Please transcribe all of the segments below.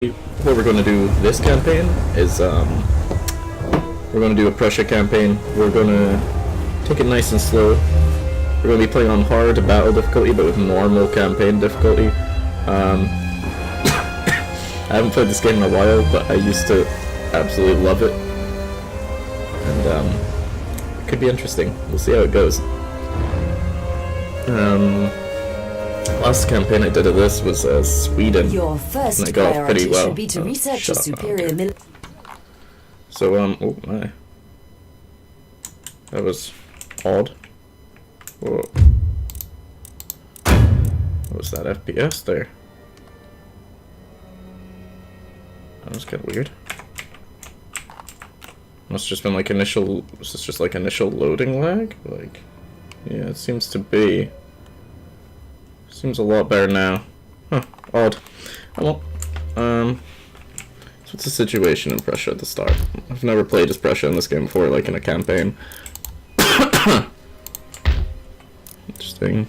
What we're going to do this campaign is we're going to do a Prussia campaign. We're going to take it nice and slow. We're going to be playing on hard battle difficulty, but with normal campaign difficulty. I haven't played this game in a while, but I used to absolutely love it, and it could be interesting. We'll see how it goes. Last campaign I did of this was Sweden. Your first and I got off pretty priority well. should be to research your superior military. So oh my, that was odd. Whoa, what was that FPS there? That was kind of weird. Must have just been like initial. Was this just like initial loading lag? Like, yeah, it seems to be. Seems a lot better now. Huh, odd. Oh well. So what's the situation in Prussia at the start? I've never played as Prussia in this game before, like in a campaign. Interesting.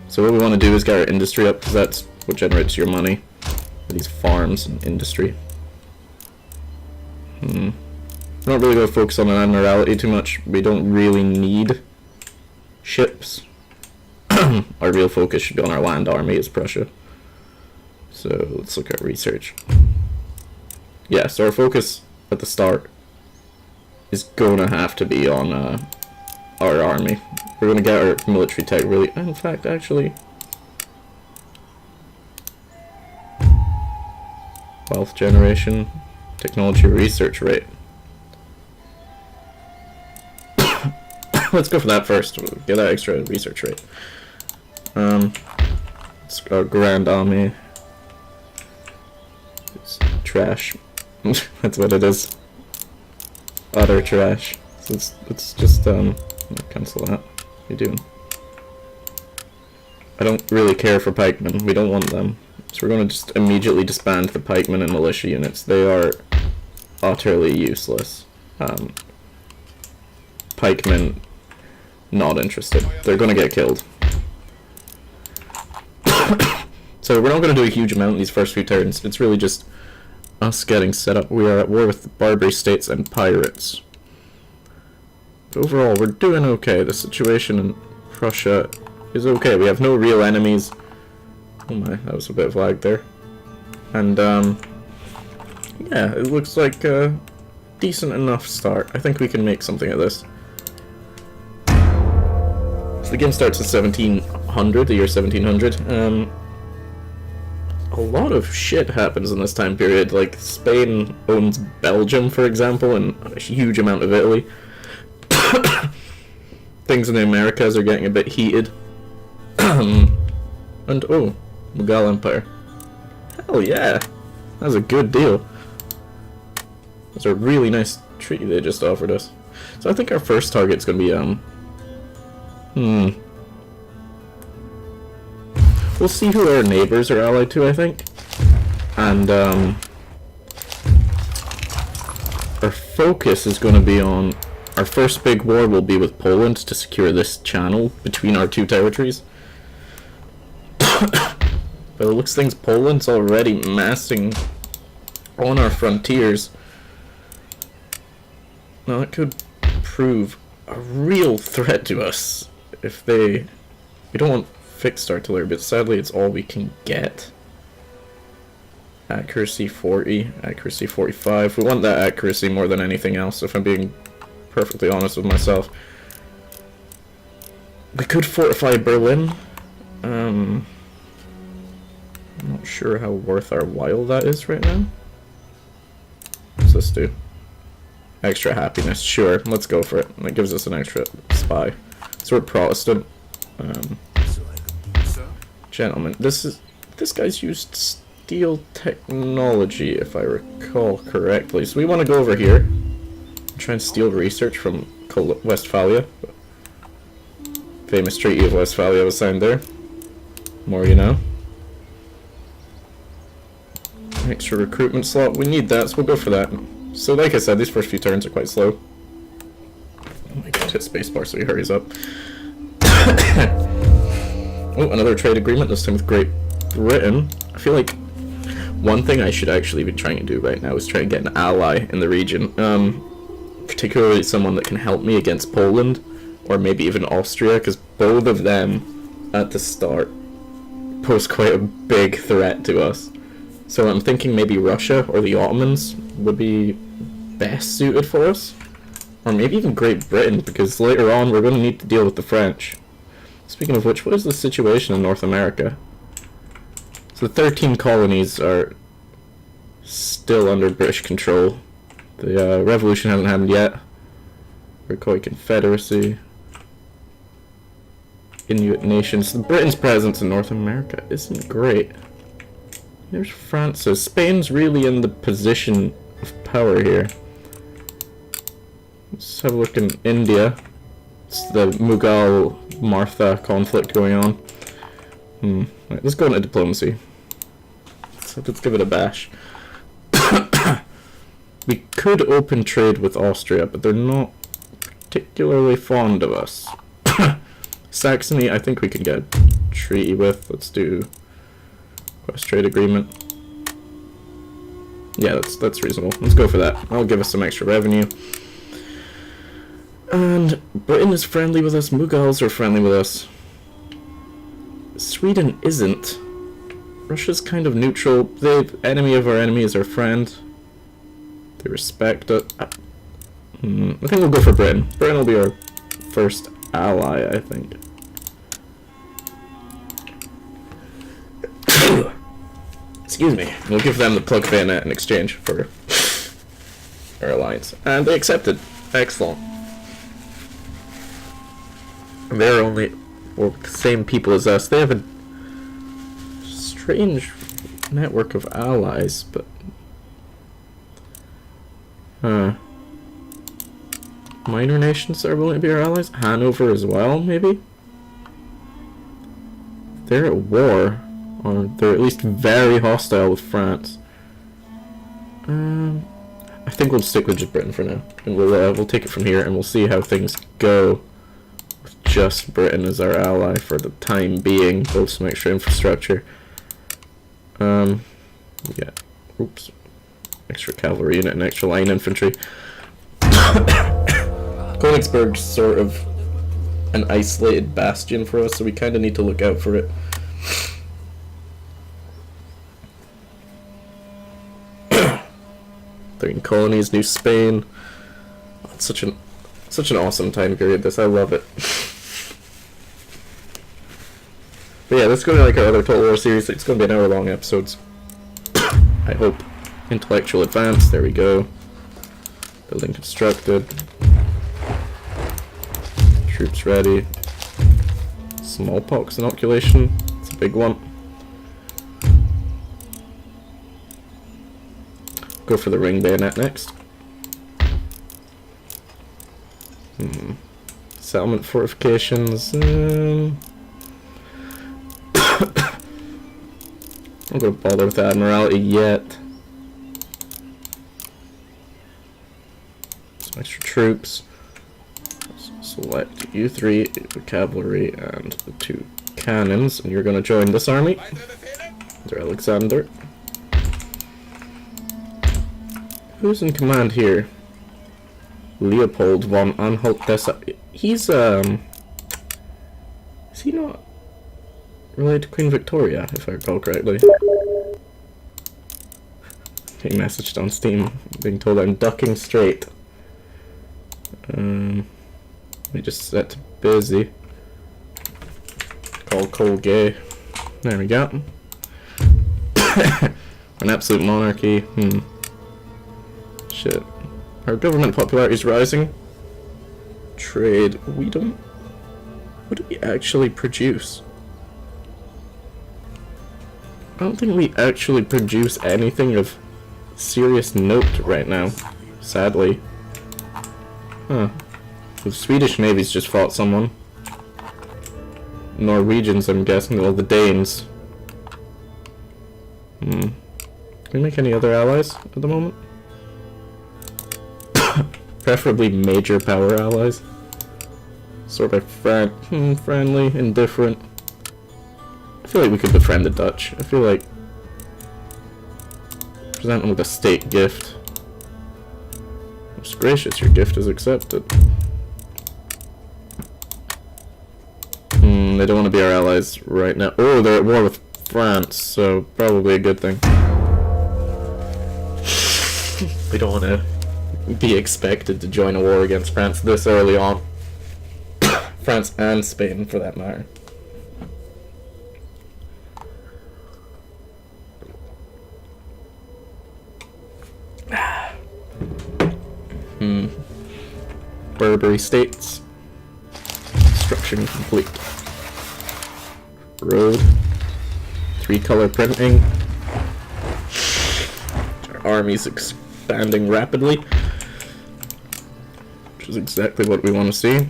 So what we want to do is get our industry up, because that's what generates your money. These farms and industry. We're not really going to focus on an admiralty too much. We don't really need ships. Our real focus should be on our land army as Prussia. So let's look at research. Yeah, so our focus at the start is gonna have to be on our army. We're gonna get our military tech really. In fact, actually, wealth generation, technology research rate. Let's go for that first. We'll get that extra research rate. It's our Grand Army. It's trash. That's what it is. Utter trash. So it's just cancel that. What are you doing? I don't really care for pikemen. We don't want them. So we're going to just immediately disband the pikemen and militia units. They are utterly useless. Pikemen, not interested. They're going to get killed. So we're not going to do a huge amount in these first few turns. It's really just us getting set up. We are at war with the Barbary states and pirates. But overall, we're doing okay. The situation in Prussia is okay. We have no real enemies. Oh my, that was a bit of lag there. And yeah, it looks like a decent enough start. I think we can make something of this. So the game starts in 1700, the year 1700. A lot of shit happens in this time period. Like, Spain owns Belgium, for example, and a huge amount of Italy. Things in the Americas are getting a bit heated. And, oh, Mughal Empire. Hell yeah! That's a good deal. That's a really nice treaty they just offered us. So I think our first target's gonna be, we'll see who our neighbors are allied to, I think. And, our focus is going to be on... Our first big war will be with Poland to secure this channel between our two territories. But it looks things Poland's already massing on our frontiers. Now, that could prove a real threat to us if they... We don't want fixed artillery, but sadly it's all we can get. Accuracy 40, accuracy 45. We want that accuracy more than anything else, if I'm being perfectly honest with myself. We could fortify Berlin. I'm not sure how worth our while that is right now. What's this do? Extra happiness, sure, let's go for it. That gives us an extra spy. So we're Protestant. Gentlemen, this guy's used steel technology, if I recall correctly. So we want to go over here and try and steal research from Westphalia. Famous Treaty of Westphalia was signed there. More you know. Extra recruitment slot, we need that, so we'll go for that. So like I said, these first few turns are quite slow. Oh my god, hit spacebar so he hurries up. Oh, another trade agreement, this time with Great Britain. I feel like One thing I should actually be trying to do right now is try and get an ally in the region. Particularly someone that can help me against Poland, or maybe even Austria, because both of them, at the start, pose quite a big threat to us. So I'm thinking maybe Russia or the Ottomans would be best suited for us. Or maybe even Great Britain, because later on we're going to need to deal with the French. Speaking of which, what is the situation in North America? So the 13 colonies are still under British control. The revolution hasn't happened yet. Iroquois Confederacy. Inuit nations. Britain's presence in North America isn't great. There's France. So Spain's really in the position of power here. Let's have a look in India. It's the Mughal-Martha conflict going on. Right, let's go into diplomacy. Let's give it a bash. We could open trade with Austria, but they're not particularly fond of us. Saxony, I think we can get a treaty with. Let's do Quest Trade Agreement. Yeah, that's reasonable. Let's go for that. That'll give us some extra revenue. And Britain is friendly with us. Mughals are friendly with us. Sweden isn't. Russia's kind of neutral. The enemy of our enemy is our friend. They respect it. I think we'll go for Britain. Britain will be our first ally, I think. Excuse me. We'll give them the plug bayonet in exchange for our alliance. And they accepted. Excellent. They're only the same people as us. They have a strange network of allies, but minor nations are willing to be our allies. Hanover as well, maybe? They're at war, or they're at least very hostile with France. I think we'll stick with just Britain for now, and we'll take it from here, and we'll see how things go with just Britain as our ally for the time being. Build some extra infrastructure. Yeah. Oops. Extra cavalry unit and extra line infantry. Königsberg's sort of an isolated bastion for us, so we kind of need to look out for it. They're in colonies, New Spain. Oh, it's such an awesome time period. This, I love it. But yeah, this is going to be like our other Total War series. It's going to be an hour-long episodes. I hope. Intellectual advance. There we go. Building constructed. Troops ready. Smallpox inoculation. It's a big one. Go for the ring bayonet next. Settlement fortifications. I'm not going to bother with the Admiralty yet. Some extra troops. Select you three, the cavalry, and the 2 cannons, and you're going to join this army. Under Alexander. Who's in command here? Leopold von Anhalt-Dessau. He's, is he not related to Queen Victoria, if I recall correctly? Being messaged on Steam, being told I'm ducking straight. Let me just set to busy. Call Colgay. There we go. An absolute monarchy. Shit. Our government popularity is rising. Trade. We don't... What do we actually produce? I don't think we actually produce anything of serious note right now. Sadly. Huh. The Swedish Navy's just fought someone. Norwegians, I'm guessing. Well, the Danes. Can we make any other allies at the moment? Preferably major power allies. Sort by friendly, indifferent. I feel like we could befriend the Dutch. I feel like Present them with a state gift. Most gracious, your gift is accepted. They don't want to be our allies right now. Oh, they're at war with France, so probably a good thing. We don't want to be expected to join a war against France this early on. France and Spain, for that matter. Barbary states. Construction complete. Road. 3-color printing. Our army's expanding rapidly, which is exactly what we want to see.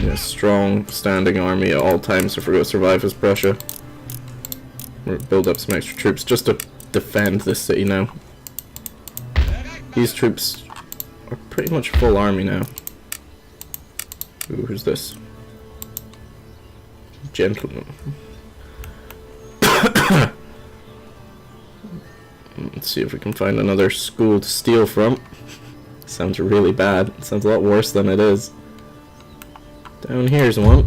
A strong standing army at all times if we're going to survive as Prussia. We'll build up some extra troops just to defend this city now. These troops are pretty much full army now. Ooh, who's this? Gentleman. Let's see if we can find another school to steal from. Sounds really bad. It sounds a lot worse than it is. Down here's one.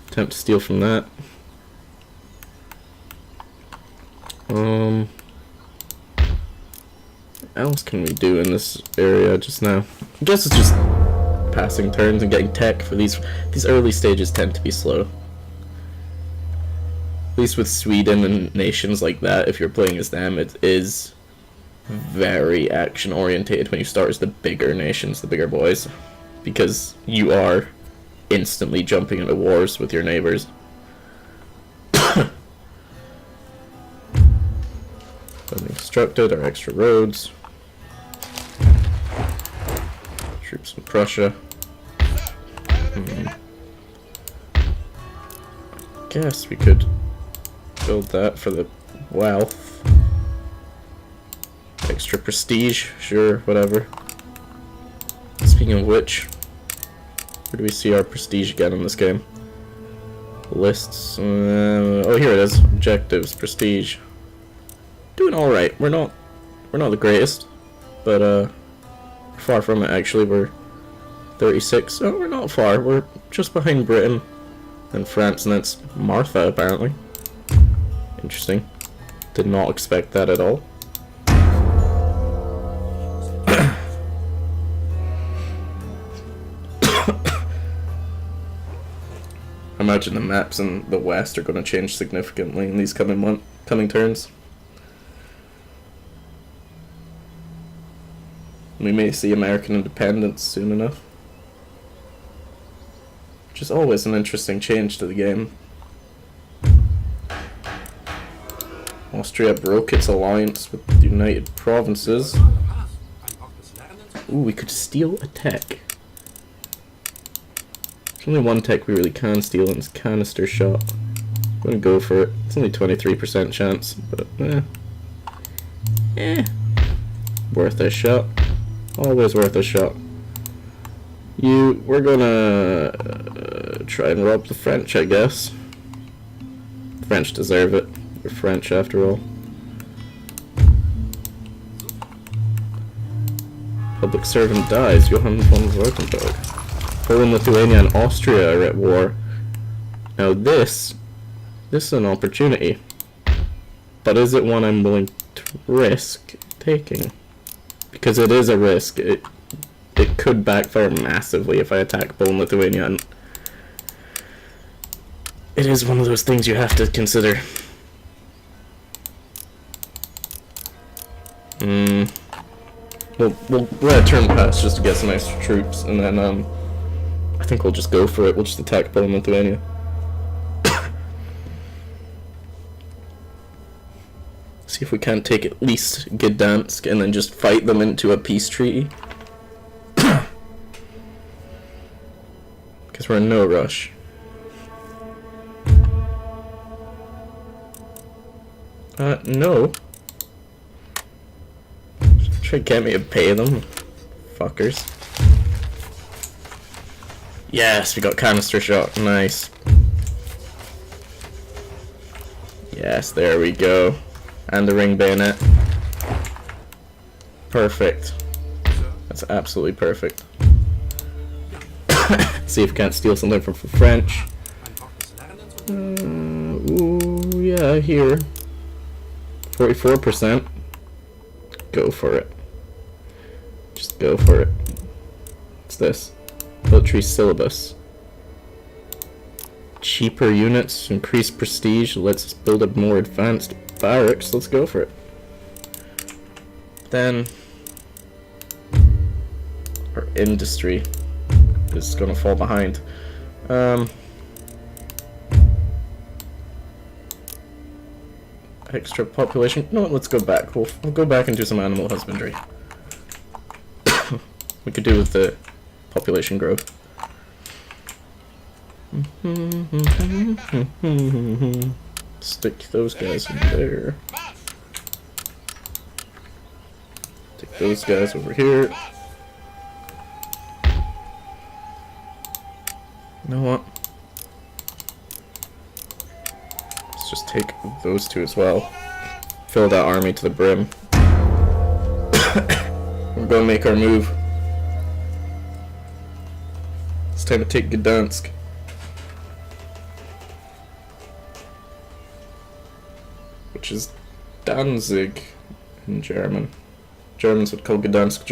Attempt to steal from that. What else can we do in this area just now? I guess it's just passing turns and getting tech for these early stages tend to be slow. At least with Sweden and nations like that, if you're playing as them, it is very action orientated when you start as the bigger nations, the bigger boys, because you are instantly jumping into wars with your neighbors. Building constructed, our extra roads. Troops in Prussia. Guess we could build that for the wealth. Extra prestige, sure, whatever. Speaking of which, where do we see our prestige again in this game? Lists. Oh, here it is. Objectives, prestige. Doing all right. We're not the greatest, but far from it actually. We're 36. Oh, we're not far. We're just behind Britain and France, and that's Martha apparently. Interesting. Did not expect that at all. I imagine the maps in the west are going to change significantly in these coming turns. We may see American independence soon enough, which is always an interesting change to the game. Austria broke its alliance with the United Provinces. Ooh, we could steal a tech. There's only one tech we really can steal, and it's canister shot. I'm gonna go for it. It's only 23% chance, but worth a shot. Always worth a shot. We're gonna try and rob the French, I guess. The French deserve it. We're French after all. Public servant dies. Johann von Württemberg. Poland-Lithuania and Austria are at war. Now this is an opportunity. But is it one I'm willing to risk taking? Because it is a risk. It could backfire massively if I attack Poland-Lithuania, and it is one of those things you have to consider. We'll let a turn pass just to get some extra troops, and then I think we'll just go for it. We'll just attack Poland-Lithuania. See if we can't take at least Gdansk and then just fight them into a peace treaty. Because we're in no rush. No. Try to get me to pay them. Fuckers. Yes, we got canister shot. Nice. Yes, there we go. And the ring bayonet. Perfect. That's absolutely perfect. See if we can't steal something from French. Ooh, yeah, here. 44%. Go for it. Just go for it. What's this? Military syllabus. Cheaper units, increased prestige, lets us build a more advanced barracks. Let's go for it. Then our industry is gonna fall behind. Extra population. No, let's go back. We'll go back and do some animal husbandry. We could do with the population growth. Stick those guys in there. Take those guys over here. You know what? Let's just take those two as well. Fill that army to the brim. We're gonna make our move. It's time to take Gdansk. Which is Danzig in German. Germans would call Gdansk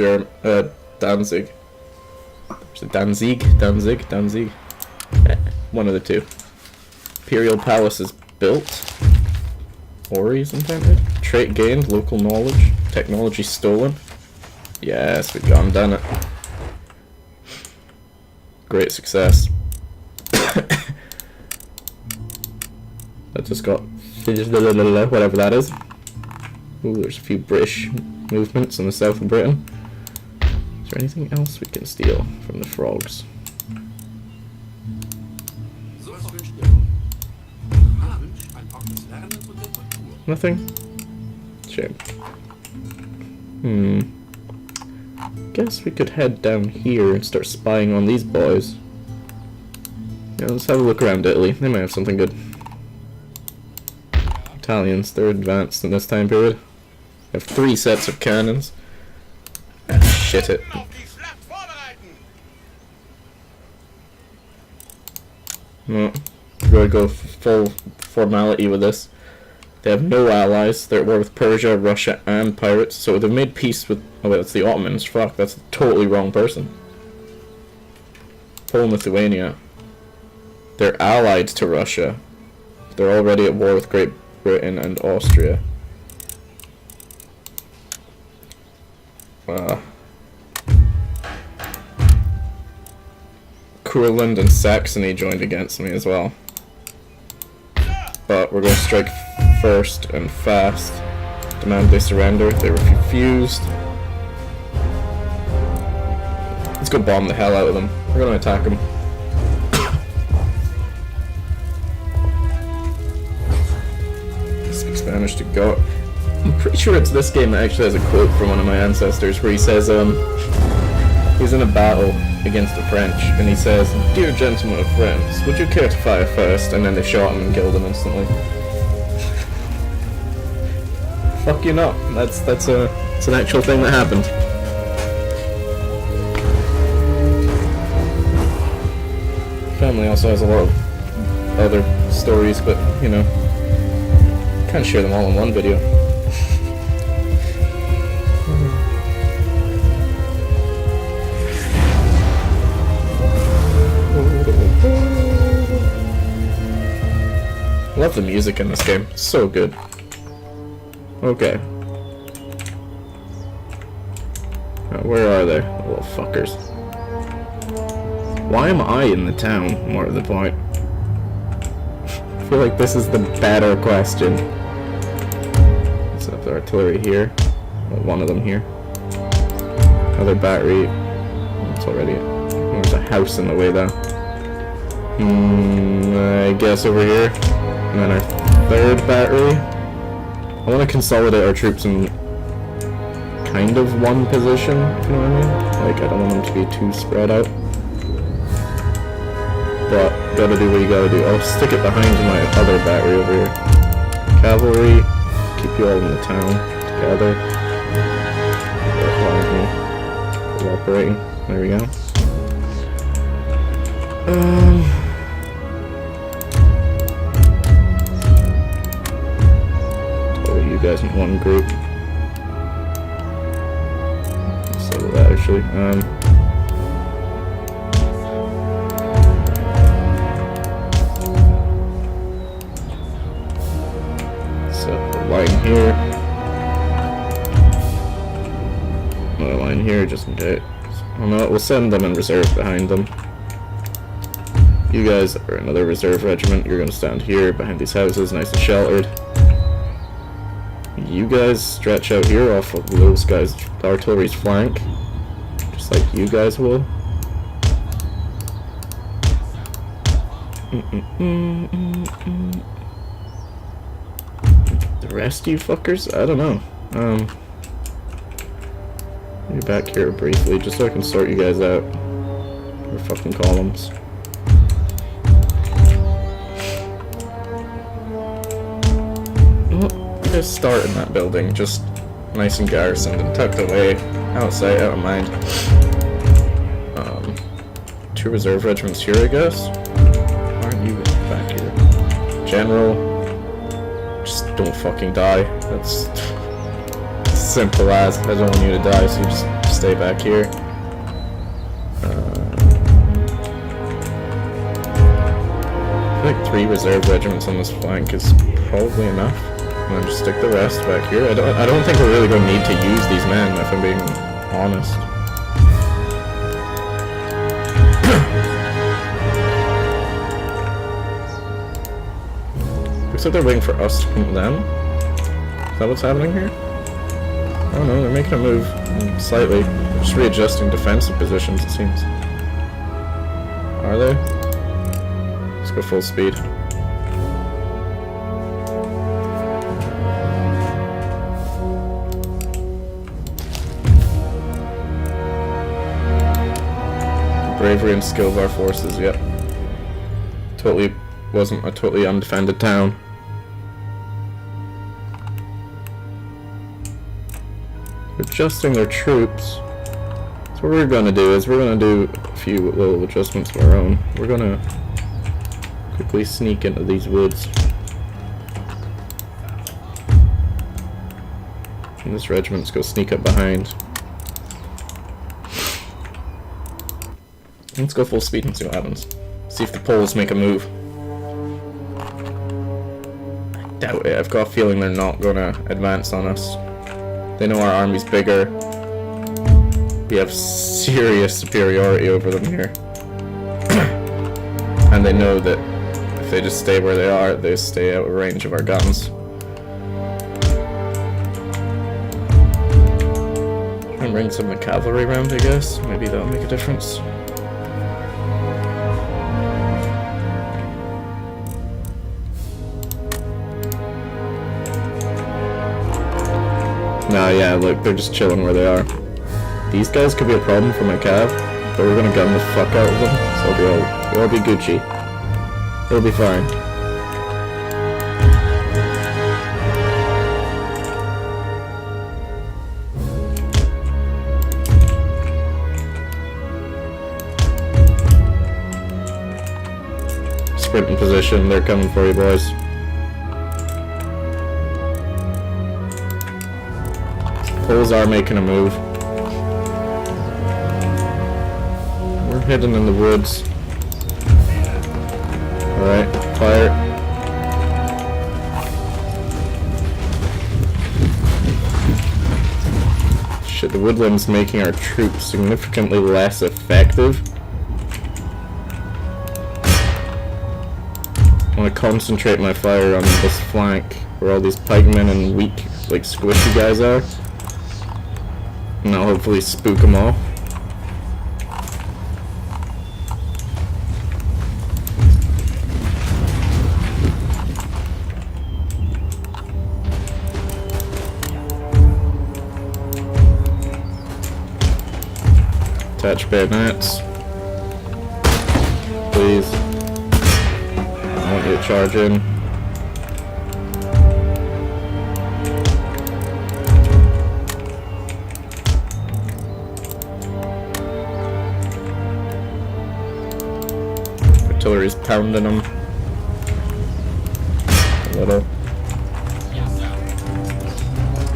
Danzig. Is it Danzig? Danzig? One of the two. Imperial Palace is built. Ori is invented. Trait gained, local knowledge. Technology stolen. Yes, we've gone and done it. Great success. That just got whatever that is. Ooh, there's a few British movements in the south of Britain. Is there anything else we can steal from the frogs? Nothing? Shame. Guess we could head down here and start spying on these boys. Yeah, let's have a look around Italy. They might have something good. Italians, they're advanced in this time period. They have 3 sets of cannons. Ah, shit it. No, we're gonna go full formality with this. They have no allies. They're at war with Persia, Russia, and pirates. So they've made peace with... Oh wait, that's the Ottomans. Fuck, that's the totally wrong person. Poland-Lithuania. They're allied to Russia. They're already at war with Great Britain and Austria. Courland and Saxony joined against me as well. But we're going to strike first and fast. Demand they surrender. They refused. Let's go bomb the hell out of them. We're going to attack them. Speak Spanish to go. I'm pretty sure it's this game that actually has a quote from one of my ancestors where he says, he's in a battle against the French, and he says, "Dear gentlemen of France, would you care to fire first?" And then they shot him and killed him instantly. Fuck you not. It's an actual thing that happened. Family also has a lot of other stories, but you know, can't share them all in one video. Love the music in this game. So good. Okay. Where are they? Little fuckers. Why am I in the town? More to the point. I feel like this is the better question. Set up the artillery here. Well, one of them here. Another battery. It's already... There's a house in the way though. I guess over here. And then our third battery. I want to consolidate our troops in kind of one position, if you know what I mean? Like, I don't want them to be too spread out. But, gotta do what you gotta do. I'll stick it behind my other battery over here. cavalry. Keep you all in the town together. Cooperating. There we go. Oh, you guys in one group. Settle that actually. Set a line here. Another line here just in case. Oh no, we'll send them in reserve behind them. You guys are another reserve regiment. You're gonna stand here behind these houses, nice and sheltered. You guys stretch out here off of those guys' artillery's flank, just like you guys will. The rest of you fuckers? I don't know. You're back here briefly, just so I can sort you guys out. Your fucking columns. Just start in that building, just nice and garrisoned and tucked away, out of sight, out of mind. 2 reserve regiments here, I guess. Aren't you back here? General, just don't fucking die. That's simple as. I don't want you to die, so you just stay back here. I feel like 3 reserve regiments on this flank is probably enough. And then just stick the rest back here. I don't think we're really going to need to use these men, if I'm being honest. Looks like they're waiting for us to come to them. Is that what's happening here? I don't know, they're making a move slightly. They're just readjusting defensive positions, it seems. Are they? Let's go full speed. Bravery and skill of our forces, yep. Wasn't a totally undefended town. Adjusting their troops. So what we're gonna do is we're gonna do a few little adjustments of our own. We're gonna quickly sneak into these woods. And this regiment's go sneak up behind. Let's go full speed and see what happens. See if the Poles make a move. I doubt it. I've got a feeling they're not gonna advance on us. They know our army's bigger. We have serious superiority over them here. And they know that if they just stay where they are, they stay out of range of our guns. Try and bring some of the cavalry around, I guess. Maybe that'll make a difference. Nah, yeah, look, they're just chilling where they are. These guys could be a problem for my cav, but we're gonna gun the fuck out of them, so it'll be Gucci. It'll be fine. Sprint in position, they're coming for you, boys. Poles are making a move. We're hidden in the woods. Alright, fire. Shit, the woodland's making our troops significantly less effective. I want to concentrate my fire on this flank where all these pikemen and weak, like squishy guys are. And I'll hopefully spook them all. Attach bayonets. Please. I want you to charge in. artillery's pounding them. A little.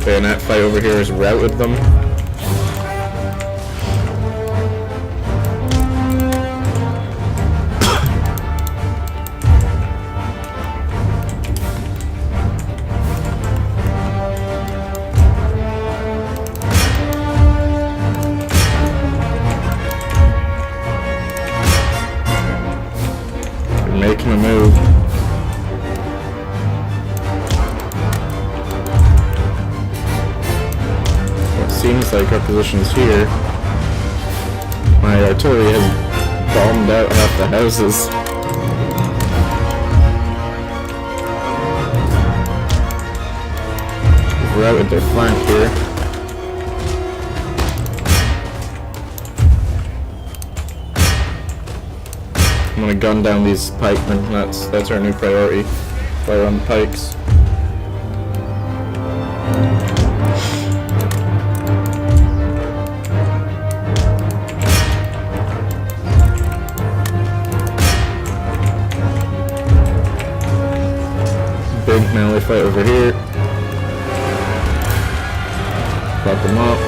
Bayonet fight over here has routed them. Making a move. What seems like our position's here. My artillery has bombed out half the houses. We've routed their flank here. I'm gonna gun down these pikemen. That's our new priority. Fire on the pikes. Big melee fight over here. Fuck them up.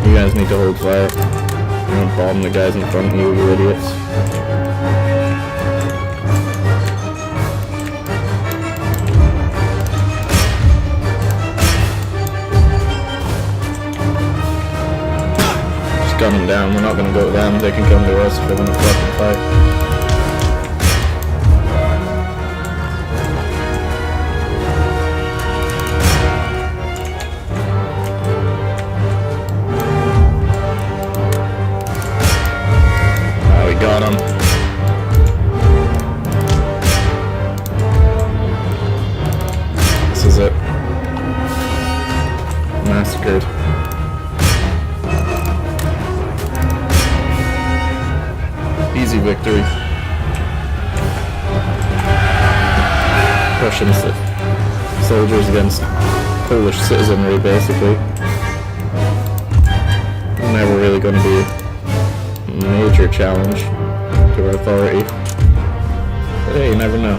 You guys need to hold fire. I'm gonna bomb the guys in front of you, you idiots. Just gun them down. We're not gonna go to them. They can come to us if they want to fucking fight. Got him. This is it. Massacred. Easy victory. Prussian soldiers against Polish citizenry, basically. Never really going to be major challenge to our authority. But hey, you never know.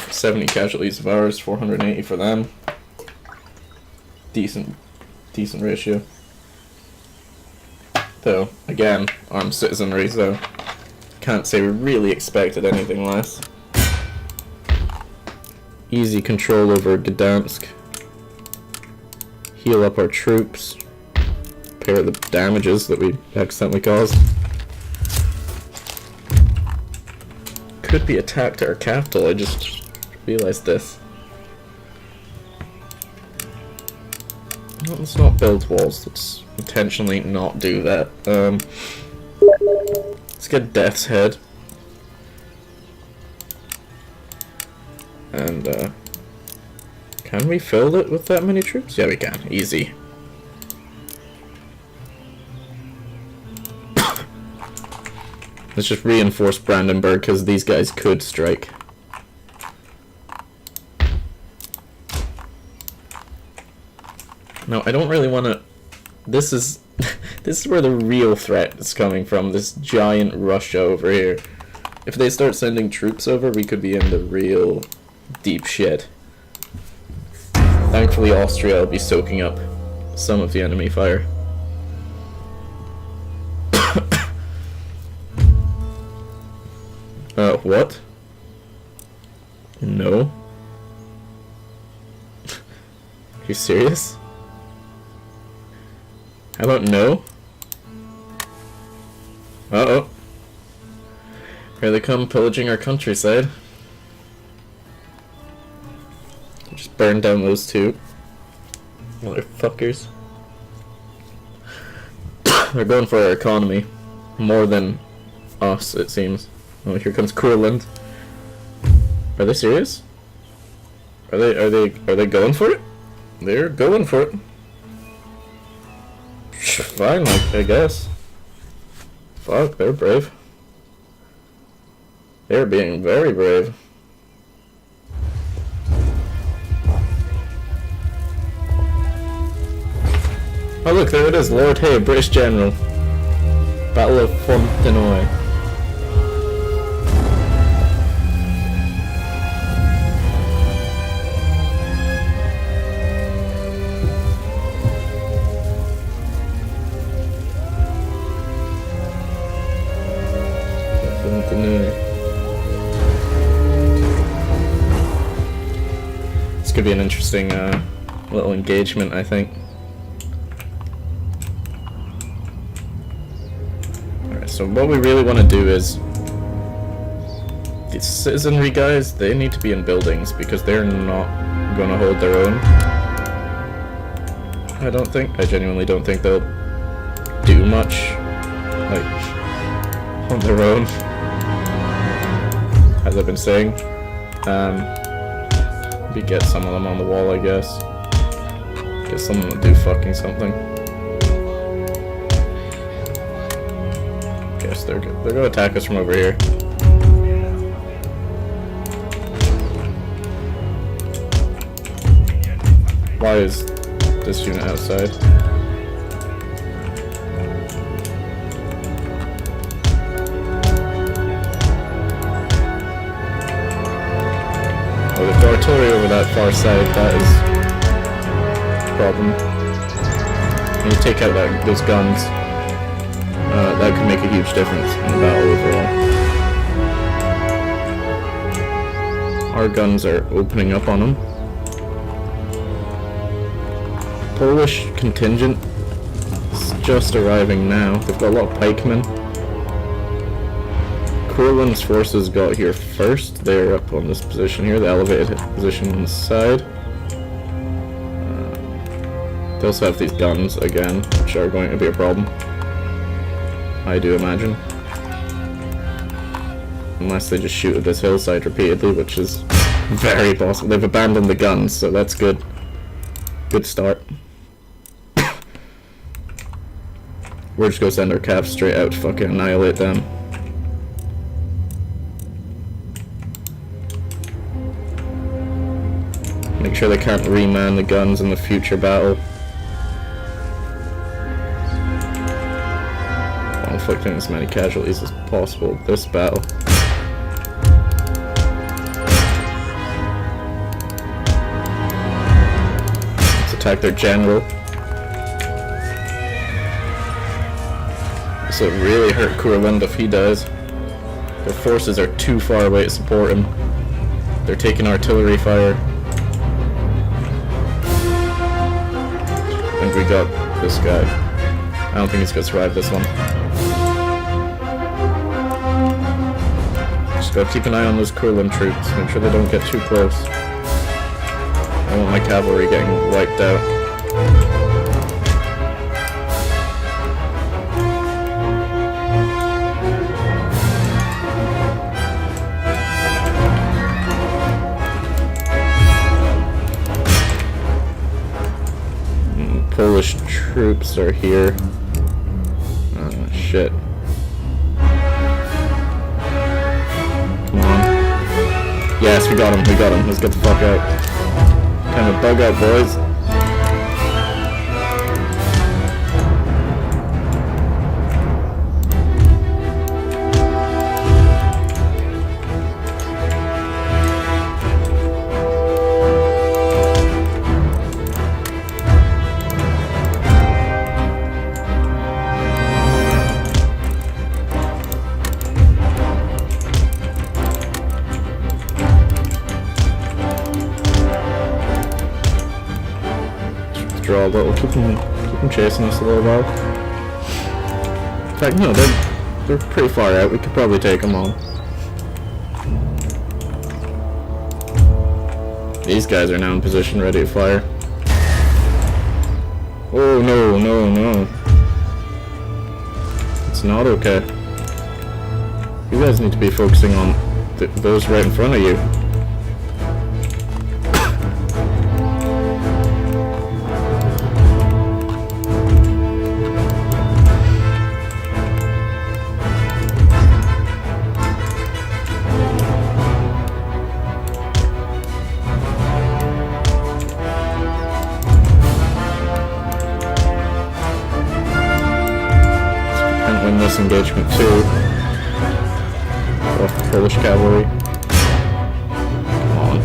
$70 casualties of ours, 480 for them. Decent ratio. Though, again, armed citizenry, so can't say we really expected anything less. Easy control over Gdansk. Heal up our troops. Repair the damages that we accidentally caused. Could be attacked at our capital, I just realized this. No, let's not build walls, let's intentionally not do that. Let's get Death's Head. And, can we fill it with that many troops? Yeah, we can. Easy. Let's just reinforce Brandenburg, because these guys could strike. No, I don't really want to... This is... this is where the real threat is coming from, this giant Russia over here. If they start sending troops over, we could be in the real deep shit. Thankfully, Austria will be soaking up some of the enemy fire. What? No? Are you serious? How about no? Uh-oh. Here they come pillaging our countryside. Just burn down those two. Motherfuckers. They're going for our economy. More than us, it seems. Oh, here comes Courland. Are they serious? Are they going for it? They're going for it. Fine, I guess. Fuck, they're brave. They're being very brave. Oh look, there it is, Lord Hay, British General. Battle of Fontenoy. This could be an interesting little engagement, I think. Alright, so what we really want to do is these citizenry guys, they need to be in buildings because they're not going to hold their own. I don't think. I genuinely don't think they'll do much, like, on their own, as I've been saying. Maybe get some of them on the wall, I guess. Get someone to do fucking something. Guess they're good. They're gonna attack us from over here. Why is this unit outside? Oh, the artillery over that far side, that is a problem. When you take out those guns, that could make a huge difference in the battle overall. Our guns are opening up on them. Polish contingent is just arriving now. They've got a lot of pikemen. Courland's forces got here first. They're up on this position here, the elevated position on the side. They also have these guns again, which are going to be a problem, I do imagine. Unless they just shoot at this hillside repeatedly, which is very possible. They've abandoned the guns, so that's good. Good start. We're just gonna send our caps straight out to fucking annihilate them. Make sure they can't reman the guns in the future battle. While inflicting as many casualties as possible this battle. Let's attack their general. This will really hurt Courland if he dies. Their forces are too far away to support him. They're taking artillery fire. I think we got this guy. I don't think he's gonna survive this one. Just gotta keep an eye on those Courland troops. Make sure they don't get too close. I don't want my cavalry getting wiped out. Polish troops are here. Shit. Come on. Yes, we got him, we got him. Let's get the fuck out. Time to bug out, boys. Draw a little, keep them chasing us a little while. In fact, no, they're pretty far out. We could probably take them on. These guys are now in position, ready to fire. Oh no, no, no! It's not okay. You guys need to be focusing on those right in front of you. engagement too. Oh, Polish cavalry. Come on.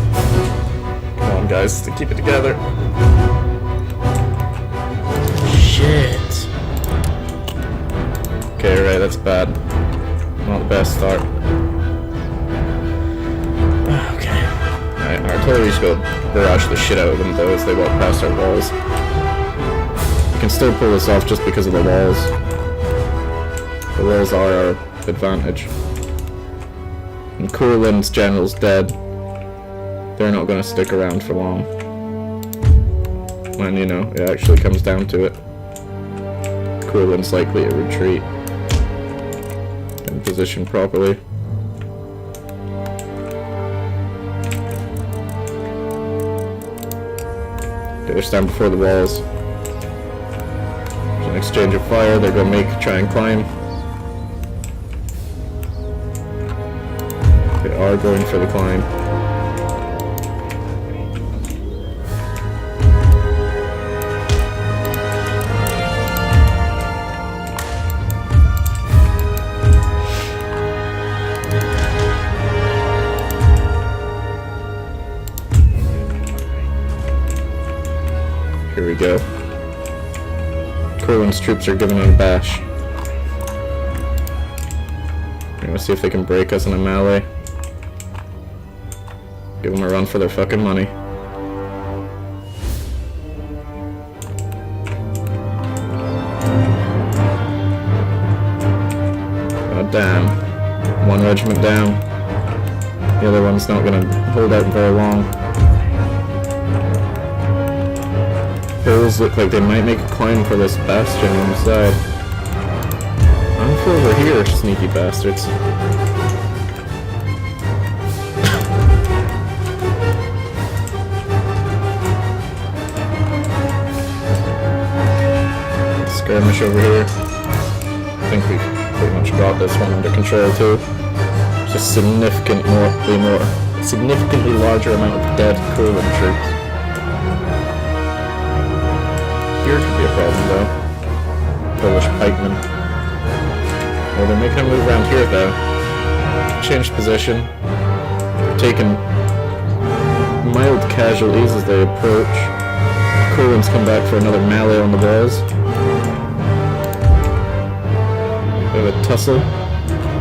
Come on, guys, to keep it together. Shit. Okay, right, that's bad. Not the best start. Okay. Alright, our artillery's go barrage the shit out of them though as they walk past our walls. We can still pull this off just because of the walls. The walls are our advantage. And Courland's general's dead. They're not gonna stick around for long. When, you know, it actually comes down to it. Courland's likely to retreat. In position properly. Okay, they're standing before the walls. There's an exchange of fire, they're gonna try and climb. They are going for the climb. Here we go. Courland's troops are giving it a bash. We're gonna see if they can break us in a melee. Give them a run for their fucking money. God damn. One regiment down. The other one's not gonna hold out very long. Poles look like they might make a climb for this bastion on the side. I'm for over here, sneaky bastards. Skirmish over here. I think we've pretty much got this one under control too. There's a significantly larger amount of dead Courland troops. Here could be a problem though. Polish pikemen. Well, they're making a move around here though. Changed position. They're taking mild casualties as they approach. Courland's come back for another melee on the walls. Bit of a tussle.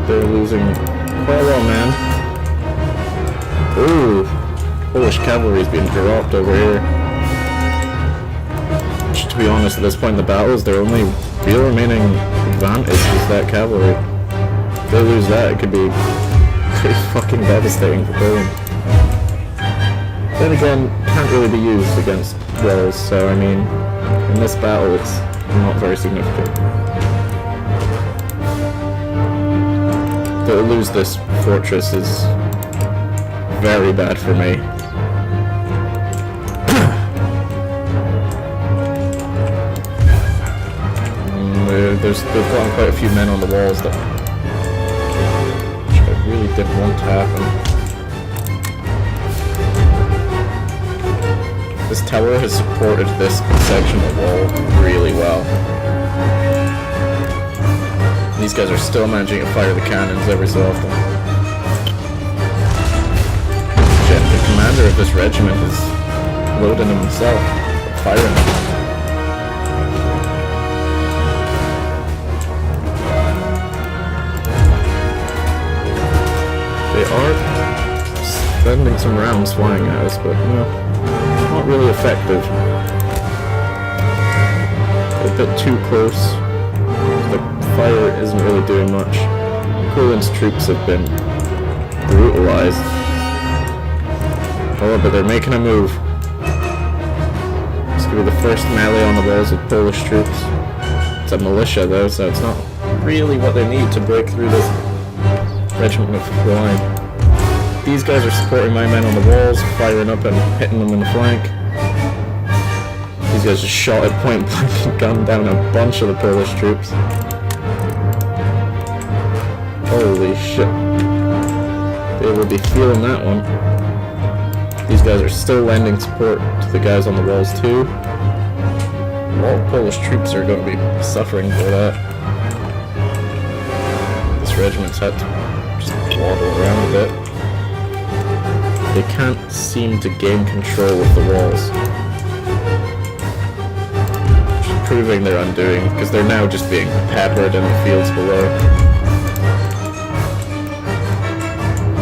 They're losing quite a lot, man. Ooh, Polish cavalry is being dropped over here. Which, to be honest, at this point in the battle, is their only real remaining advantage is that cavalry. If they lose that, it could be pretty fucking devastating for Poland. Then again, can't really be used against walls, so I mean, in this battle, it's not very significant. To lose this fortress is very bad for me. They've got quite a few men on the walls that which I really didn't want to happen. This tower has supported this section of wall really well. These guys are still managing to fire the cannons every so often. The commander of this regiment is loading them himself, firing them. They are sending some rounds flying at us, but no, not really effective. They're a bit too close. The fire isn't really doing much. Courland's troops have been brutalized. Oh, but they're making a move. This could be the first melee on the walls with Polish troops. It's a militia though, so it's not really what they need to break through this regiment of line. These guys are supporting my men on the walls, firing up and hitting them in the flank. These guys just shot at point blank and gunned down a bunch of the Polish troops. Holy shit. They will be feeling that one. These guys are still lending support to the guys on the walls too. A lot of Polish troops are going to be suffering for that. regiments had to just waddle around a bit. They can't seem to gain control of the walls. Just proving their undoing, because they're now just being peppered in the fields below.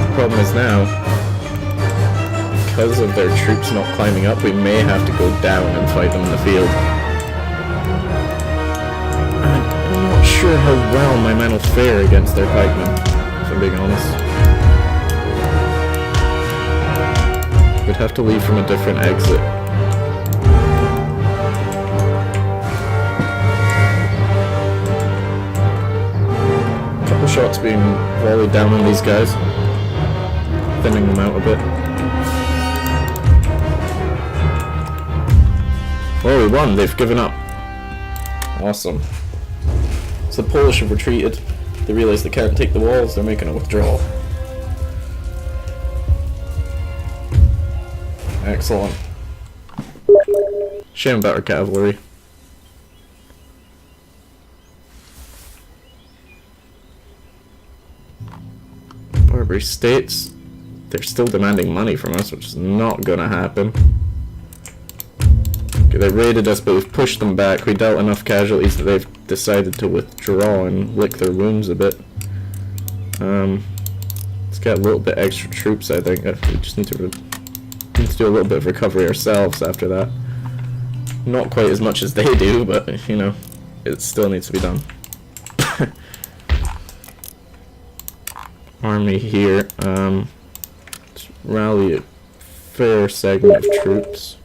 The problem is now, because of their troops not climbing up, we may have to go down and fight them in the field. I'm not sure how well my men will fare against their pikemen, if I'm being honest. We'd have to leave from a different exit. A couple shots being volleyed down on these guys, thinning them out a bit. Oh, we won. They've given up. Awesome. So the Polish have retreated. They realize they can't take the walls. They're making a withdrawal. Excellent. Shame about our cavalry. Barbary states. They're still demanding money from us, which is not gonna happen. Okay, they raided us, but we've pushed them back. We dealt enough casualties that they've decided to withdraw and lick their wounds a bit. Let's get a little bit extra troops, I think. We just need to do a little bit of recovery ourselves after that. Not quite as much as they do, but, you know, it still needs to be done. Army here. Let's rally a fair segment of troops.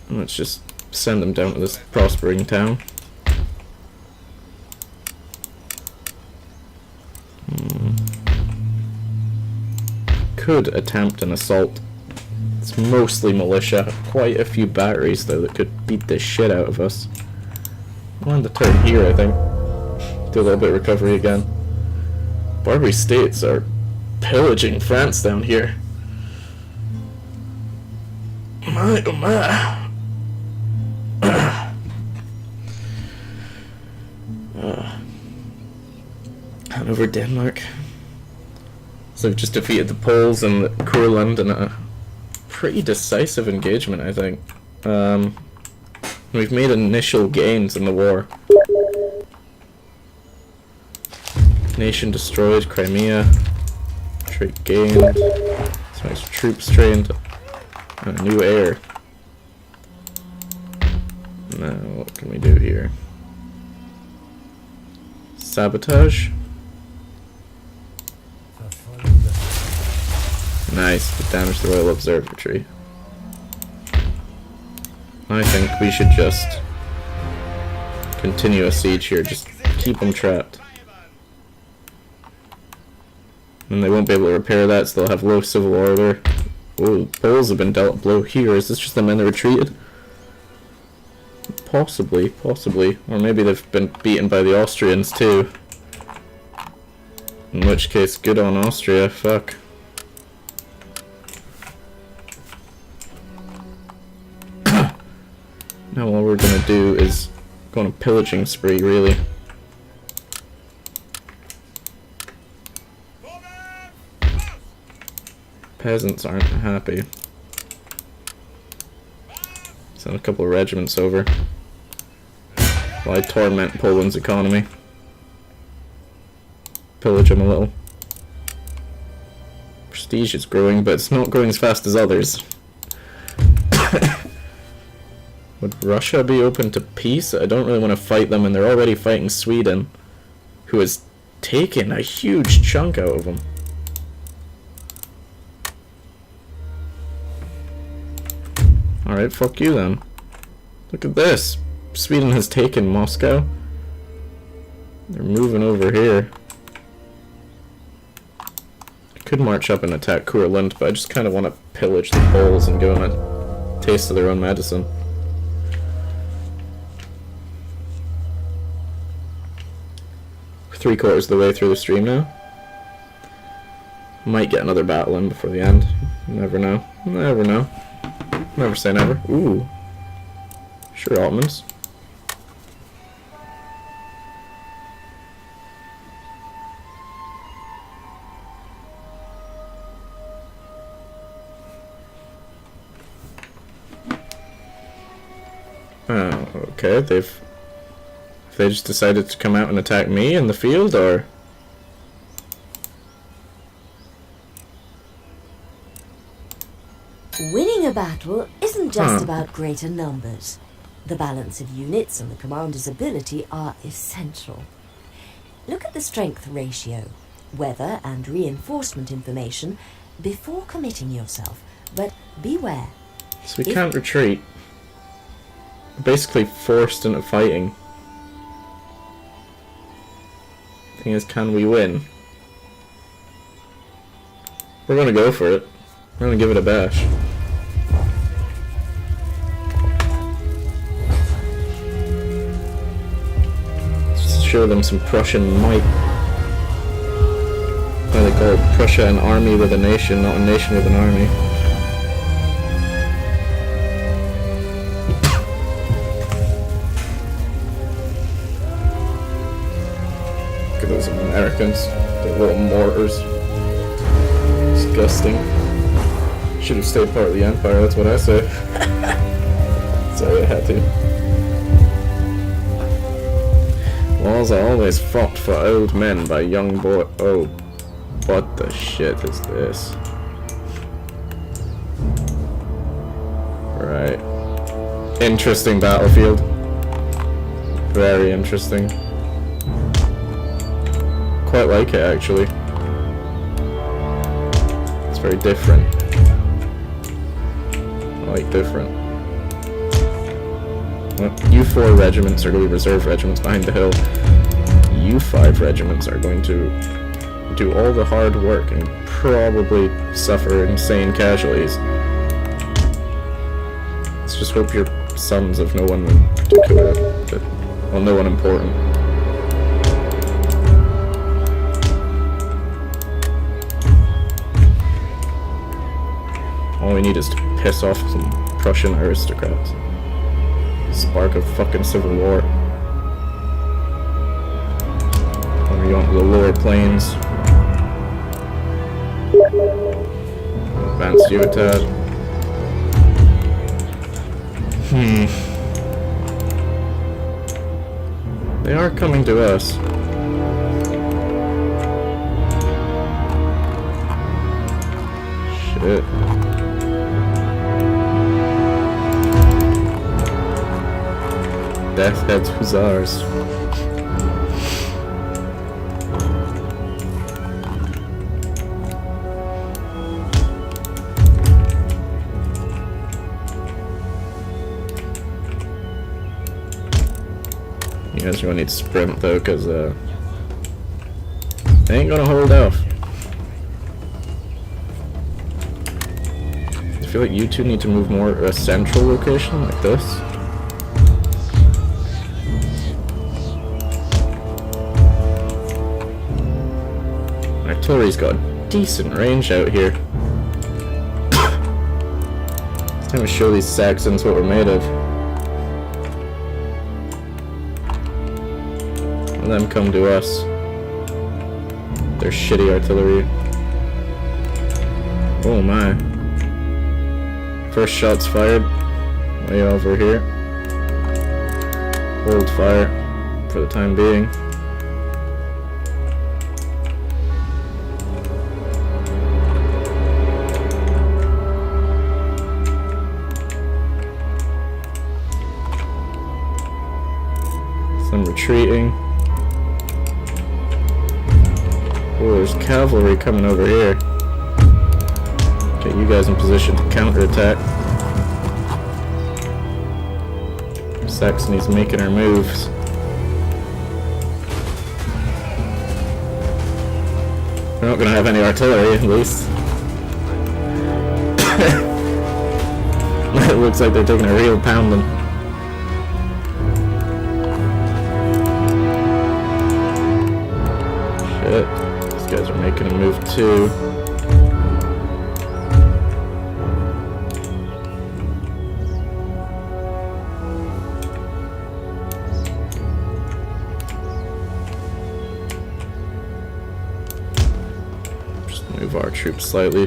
Let's just send them down to this prospering town. Could attempt an assault. It's mostly militia. Quite a few batteries though that could beat the shit out of us. I'll end the turn here, I think. Do a little bit of recovery again. Barbary states are pillaging France down here. My oh my. Hanover, Denmark. So we've just defeated the Poles and Courland in a pretty decisive engagement, I think. We've made initial gains in the war. Nation destroyed, Crimea. Trade gained. Some extra troops trained. And a new heir. Now, what can we do here? Sabotage. Nice, we damaged the Royal Observatory. I think we should just continue a siege here, just keep them trapped. And they won't be able to repair that, so they'll have low civil order. Oh, Poles have been dealt a blow here. Is this just the men that retreated? Possibly. Or maybe they've been beaten by the Austrians too. In which case, good on Austria, fuck. Now all we're gonna do is go on a pillaging spree, really. Peasants aren't happy. Send a couple of regiments over. While I torment Poland's economy. Pillage them a little. Prestige is growing, but it's not growing as fast as others. Would Russia be open to peace? I don't really want to fight them, and they're already fighting Sweden, who has taken a huge chunk out of them. Alright, fuck you then. Look at this. Sweden has taken Moscow. They're moving over here. I could march up and attack Courland, but I just kind of want to pillage the Poles and give them a taste of their own medicine. We're 3/4 of the way through the stream now. Might get another battle in before the end. Never know. Never know. Never say never. Ooh. Sure, Ottomans. Oh, okay, they just decided to come out and attack me in the field, or? Winning a battle isn't just about greater numbers. The balance of units and the commander's ability are essential. Look at the strength ratio, weather and reinforcement information before committing yourself, but beware. So we can't retreat. We're basically forced into fighting. Thing is, can we win? We're gonna go for it. We're gonna give it a bash. Let's show them some Prussian might. Why they call Prussia an army with a nation, not a nation with an army. Look at those Americans, their little mortars. Disgusting. Should have stayed part of the Empire, that's what I say. Sorry, I had to. Wars are always fought for old men by young boy. Oh, what the shit is this? Right. Interesting battlefield. Very interesting. Quite like it, actually. It's very different. I like different. Well, U4 regiments are going to be reserve regiments behind the hill. U5 regiments are going to do all the hard work and probably suffer insane casualties. Let's just hope your sons of no one in particular, well, no one important. All we need is to piss off some Prussian aristocrats. Spark of fucking civil war. Or you want the lower plains. Advance you a tad. They are coming to us. Shit. Death heads hussars. You guys are gonna need to sprint though, cause they ain't gonna hold off. I feel like you two need to move more a central location like this. Artillery's got decent range out here. It's time to show these Saxons what we're made of. Let them come to us. Their shitty artillery. Oh my. First shots fired. Way over here. Hold fire for the time being. Some retreating. Oh, there's cavalry coming over here. Get you guys in position to counterattack. Saxony's making her moves. We're not gonna have any artillery, at least. It looks like they're taking a real pounding. Shit. These guys are making a move too. Move our troops slightly,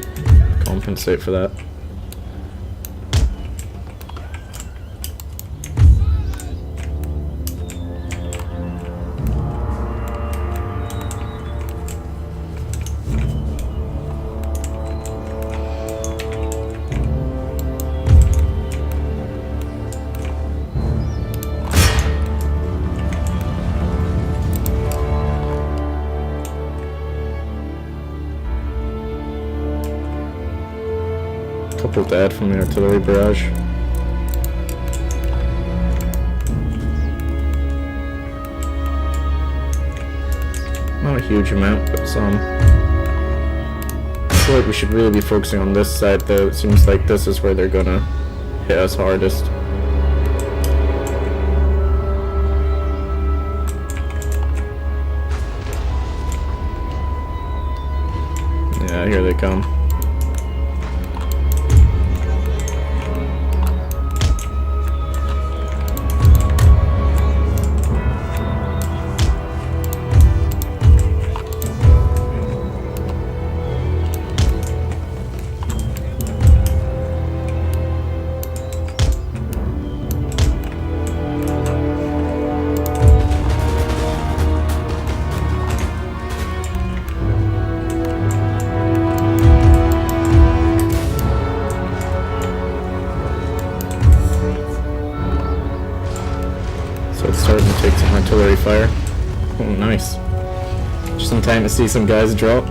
compensate for that. couple dead from the artillery barrage. Not a huge amount, but some. I feel like we should really be focusing on this side though. It seems like this is where they're gonna hit us hardest. Yeah, here they come. So it's starting to take some artillery fire. Oh, nice. Just in time to see some guys drop.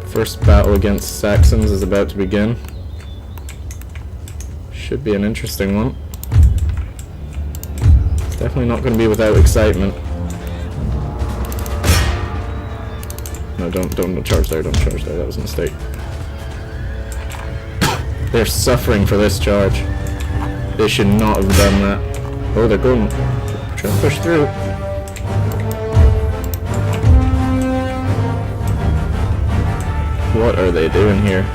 First battle against Saxons is about to begin. Should be an interesting one. It's definitely not going to be without excitement. No, don't charge there, don't charge there, that was a mistake. They're suffering for this charge. They should not have done that. Oh, they're going, trying to push through. What are they doing here?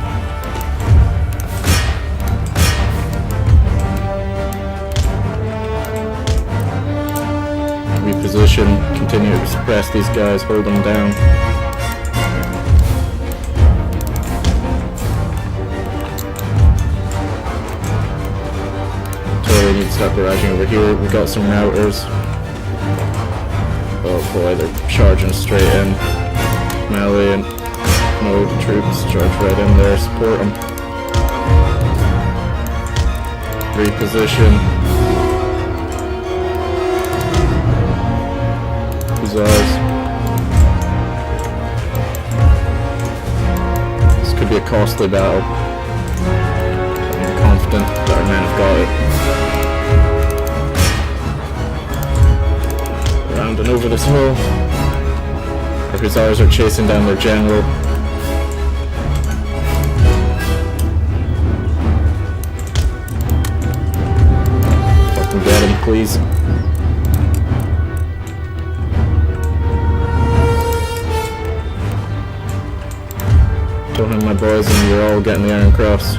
Reposition, continue to suppress these guys, hold them down. Totally need to start barraging over here. We got some routers. Oh boy, they're charging straight in. Melee and mode troops charge right in there, support them. Reposition. Hussars. This could be a costly battle. I'm confident that our men have got it. Around and over this hill. Our Hussars are chasing down their general. Fucking get him, please. Don't have my boys and you're all getting the Iron Cross.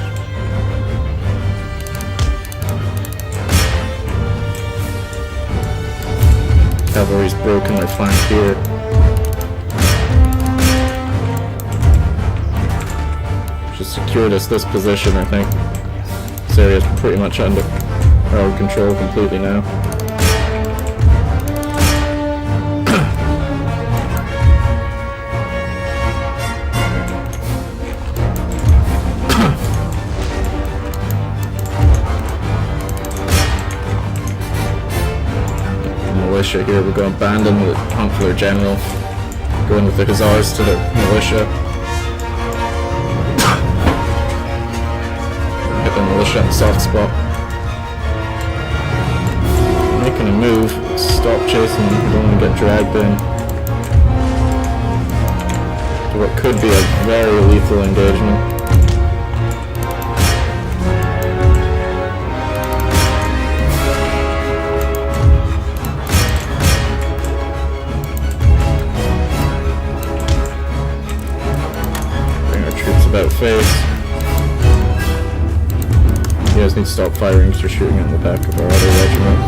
Cavalry's broken their flank here. Just secured us this position, I think. This area is pretty much under our control completely now. Militia here, we're going to abandon the hunt for their general. Going with the Hussars to the militia. Hit the militia in the soft spot. Making a move. Stop chasing them. We don't want to get dragged in. To what could be a very lethal engagement. About face. You guys need to stop firing because you're shooting in the back of our other regiment.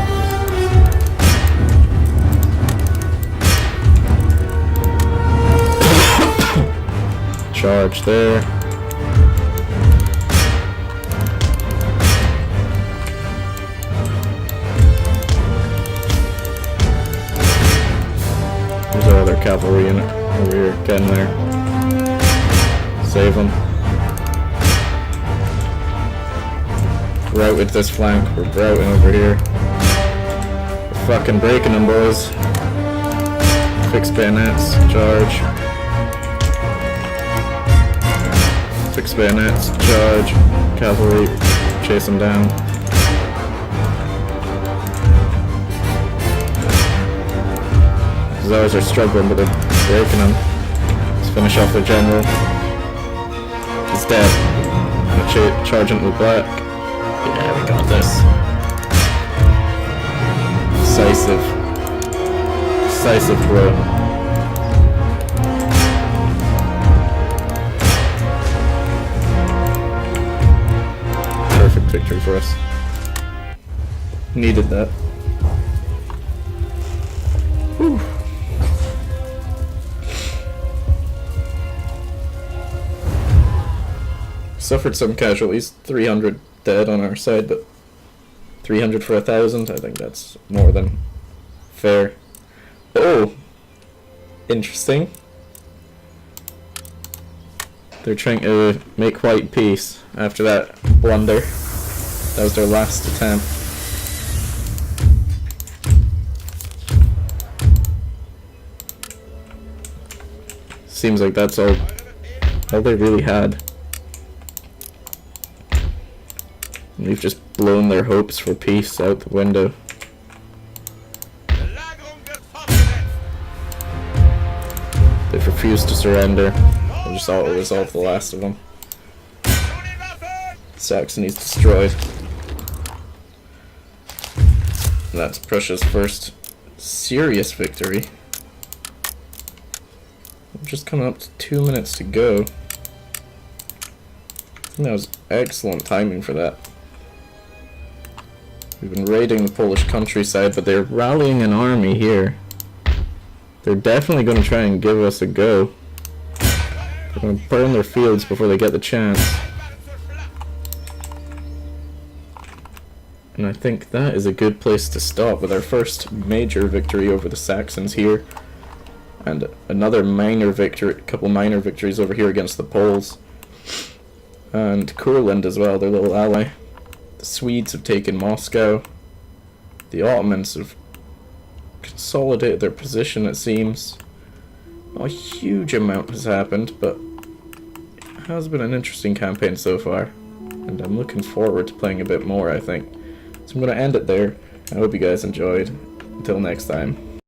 Charge there. There's our other cavalry unit over here, getting there. Save them. Routed this flank. We're routing over here. We're fucking breaking them, boys. Fixed bayonets. Charge. Fix bayonets, charge, cavalry, chase them down. These ours are struggling, but they're breaking them. Let's finish off their general. He's dead. I'm gonna charge into the black. Yeah, we got this. Decisive. Decisive blow. Perfect victory for us. Needed that. Whew. Suffered some casualties, 300 dead on our side, but 300 for 1,000, I think that's more than fair. Oh! Interesting. They're trying to make white peace after that blunder. That was their last attempt. Seems like that's all they really had. And we've just blown their hopes for peace out the window. They've refused to surrender. I just thought it would resolve the last of them. Saxony's destroyed. And that's Prussia's first serious victory. We're just coming up to 2 minutes to go. I think that was excellent timing for that. We've been raiding the Polish countryside, but they're rallying an army here. They're definitely going to try and give us a go. They're going to burn their fields before they get the chance. And I think that is a good place to stop with our first major victory over the Saxons here. And another minor victory, a couple minor victories over here against the Poles. And Courland as well, their little ally. The Swedes have taken Moscow. The Ottomans have consolidated their position, it seems. Not a huge amount has happened, but it has been an interesting campaign so far. And I'm looking forward to playing a bit more, I think. So I'm going to end it there. I hope you guys enjoyed. Until next time.